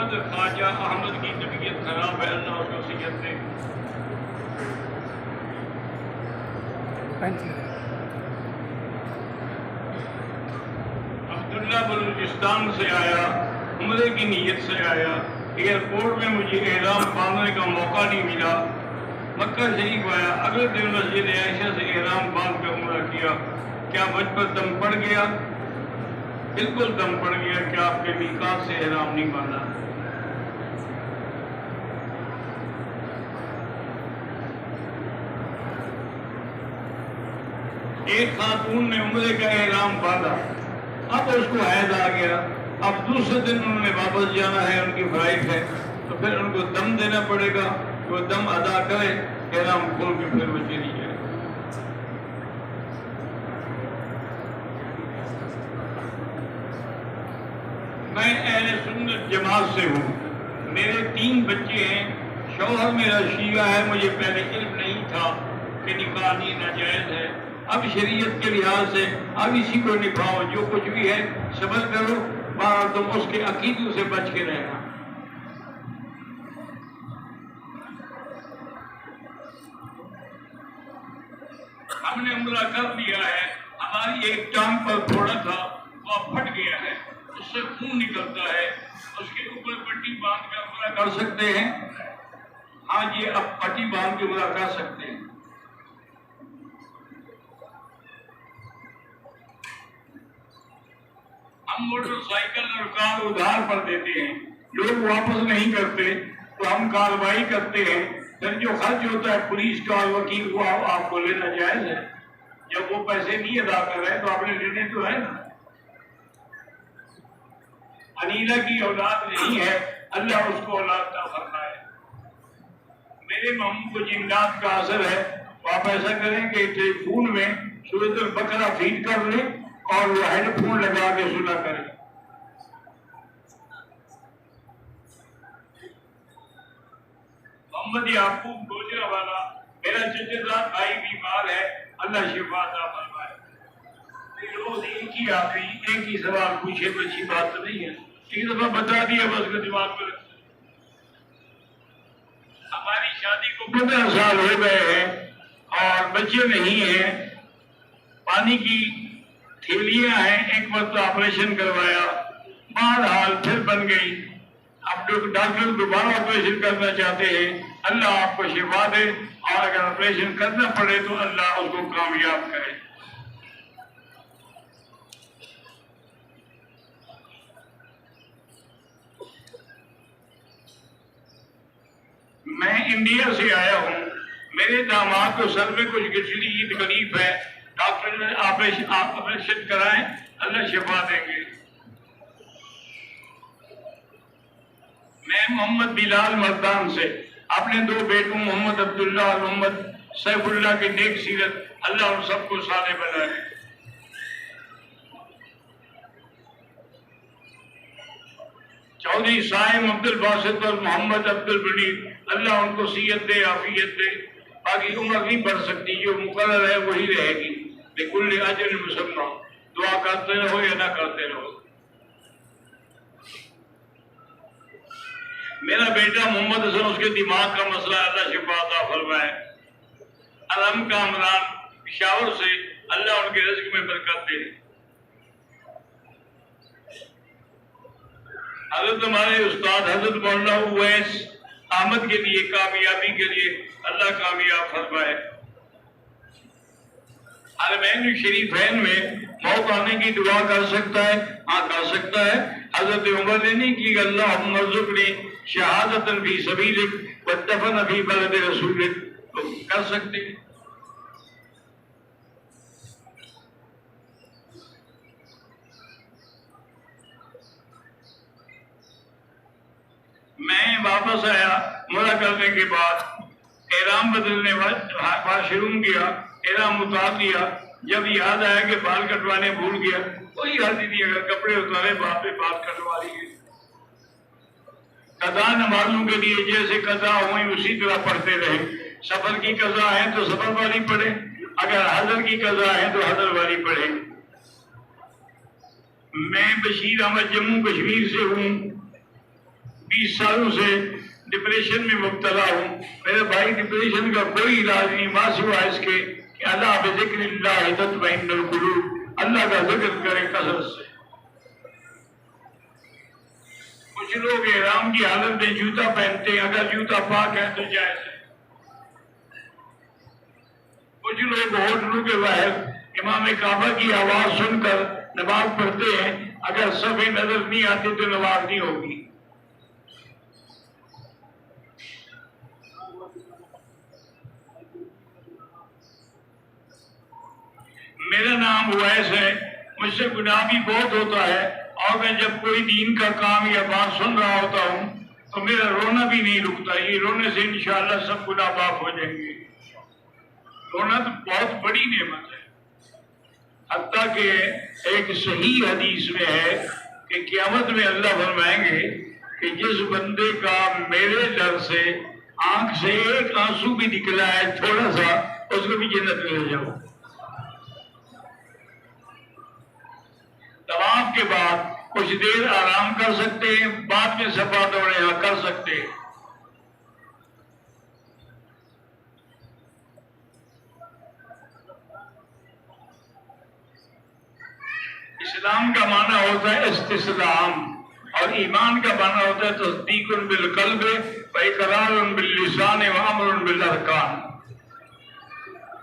अहमद ख्वाजा अहमद की तबीयत खराब है, अल्लाह उसको सेहत दे। अब्दुल्ला बलूचिस्तान से आया, उम्रे की नीयत से आया, एयरपोर्ट में मुझे एहराम बांधने का मौका नहीं मिला। मक्का शरीफ आया, अगले दिन मस्जिद आयशा से एहराम बांध कर उम्रा किया। क्या मुझ पर दम पड़ गया? बिल्कुल दम पड़ गया कि आपके मीकात से एहराम नहीं बांधा। एक खातून ने उम्रे का एहराम बांधा, अब उसको हैज आ गया, अब दूसरे दिन उन्होंने वापस जाना है, उनकी फ्लाइट है, तो फिर उनको दम देना पड़ेगा। वो दम अदा करे, एहराम खोल के फिर वो चली जाए। मैं अहले सुन्नत जमात से हूँ, मेरे 3 बच्चे हैं, शौहर मेरा शिया है। मुझे पहले इल्म नहीं था कि निकाह नहीं नाजायज है। अब शरीयत के लिहाज से अब इसी को निभाओ, जो कुछ भी है सबर करो, बार तुम उसके अकीदों से बच के रहना। हमने उम्रा कर लिया है, हमारी एक टांग पर फोड़ा था, वह फट गया है, उससे खून निकलता है, उसके ऊपर पट्टी बांध कर उम्रा कर सकते हैं। हाँ जी, अब पट्टी बांध के उम्रा कर सकते हैं। हम मोटरसाइकिल और कार उधार पर देते हैं, लोग वापस नहीं करते तो हम कार्रवाई करते हैं। फिर जो खर्च होता है पुलिस का और वकील को आपको लेना जायज है। जब वो पैसे नहीं अदा कर रहे तो आपने लेने तो है ना। अनीला की औलाद नहीं है, अल्लाह उसको औलाद अता फरमाए। मेरे मामू को जिन्नात का असर है, तो आप ऐसा करें कि टेलीफोन में सूरत बकरा फीड कर लें और वो हेडफोन लगा के सुना करें। मोहम्मद याकूब गोजरा वाला मेरा चचेरा भाई बीमार है, अल्लाह शिफा अता फरमाए। रोज एक ही आदमी एक ही सवाल पूछे तो अच्छी बात तो नहीं है, एक दफा बता दिया बस के दिमाग में। हमारी शादी को 15 साल हो गए हैं और बच्चे नहीं हैं, पानी की थैलियां हैं, एक बार तो ऑपरेशन करवाया, बहरहाल फिर बन गई। अब डॉक्टर दोबारा ऑपरेशन करना चाहते हैं, अल्लाह आपको शिफा दे, और अगर ऑपरेशन करना पड़े तो अल्लाह उसको कामयाब करे। मैं इंडिया से आया हूँ, मेरे दामाद को सर में कुछ गठरी की तकलीफ है, डॉक्टर ने ऑपरेशन कराएं, अल्लाह शिफा देंगे। मैं मोहम्मद बिलाल मर्दान से अपने 2 बेटों मोहम्मद अब्दुल्ला और मोहम्मद सैफुल्लाह की नेक सीरत, अल्लाह उन सबको साले बनाए। चौधरी साहिब अब्दुल बासित और मोहम्मद अब्दुल बनी, अल्लाह उनको सीयत दे, आफियत दे। बाकी उम्र नहीं बढ़ सकती, जो मुकर्रर है वही रहेगी। बिकुल अजर मुसम्मा, दुआ करते रहो या ना करते रहो। मेरा बेटा मोहम्मद हसन, उसके दिमाग का मसला, अल्लाह शिफा अता फरमाए। अलम कामरान पिशावर से, अल्लाह उनके रिज़्क़ में बरकत दे। हजरत हमारे उस्ताद हजरत मौलाना उवैस अहमद के लिए कामयाबी के लिए अल्लाह कामयाब फरमाए। हरमैन शरीफैन में मौत आने की दुआ कर सकता है? हाँ कर सकता है। हजरत उमर ने नहीं की, अल्लाह मर्ज़ुक़नी शहादतन फी सबीलिक व दफन फी बलद रसूलिक, तो कर सकते हैं। मैं वापस आया उम्रा करने के बाद, एहराम बदलने वाशरूम गया, एहराम उतार लिया, जब याद आया कि बाल कटवाने भूल गया, कोई हर्ज नहीं, अगर कपड़े उतारे बाद में बाल कटवा लिए। कज़ा नमाजों के लिए जैसे कज़ा हुई उसी तरह पढ़ते रहे। सफर की कज़ा है तो सफर वाली पढ़े, अगर हजर की कज़ा है तो हजर वाली पढ़े। मैं बशीर अहमद जम्मू कश्मीर से हूँ। 20 सालों से डिप्रेशन में मुब्तला हूँ। मेरे भाई, डिप्रेशन का कोई इलाज नहीं मासिवा इसके कि अल्लाह बिज़िक्रिल्लाह तत्मइन्नुल कुलूब, अल्लाह का जिक्र करें कसरत से। कुछ लोग एहराम की हालत में जूता पहनते हैं, अगर जूता पाक है तो जायज है। कुछ लोग होटलों के बाहर इमाम काबा की आवाज सुनकर नमाज पढ़ते हैं, अगर सफे नजर नहीं आती तो नमाज नहीं होगी। मेरा नाम उवैस है, मुझसे गुनाह भी बहुत होता है, और मैं जब कोई दीन का काम या बात सुन रहा होता हूँ तो मेरा रोना भी नहीं रुकता। ये रोने से इंशाअल्लाह सब गुनाह माफ हो जाएंगे। रोना तो बहुत बड़ी नेमत है। हत्ता कि एक सही हदीस में है कि क़यामत में अल्लाह फरमाएंगे कि जिस बंदे का मेरे डर से आंख से एक आंसू भी निकला है थोड़ा सा, उसको भी जन्नत में ले जाओ। तवाफ के बाद कुछ देर आराम कर सकते हैं, बाद में सफा दौड़े यहाँ कर सकते हैं। इस्लाम का माना होता है इस्तिस्लाम, और ईमान का माना होता है तस्दीकुन बिल क़ल्ब व इक़रारुन बिल लिसान व अमरुन बिल अरकान।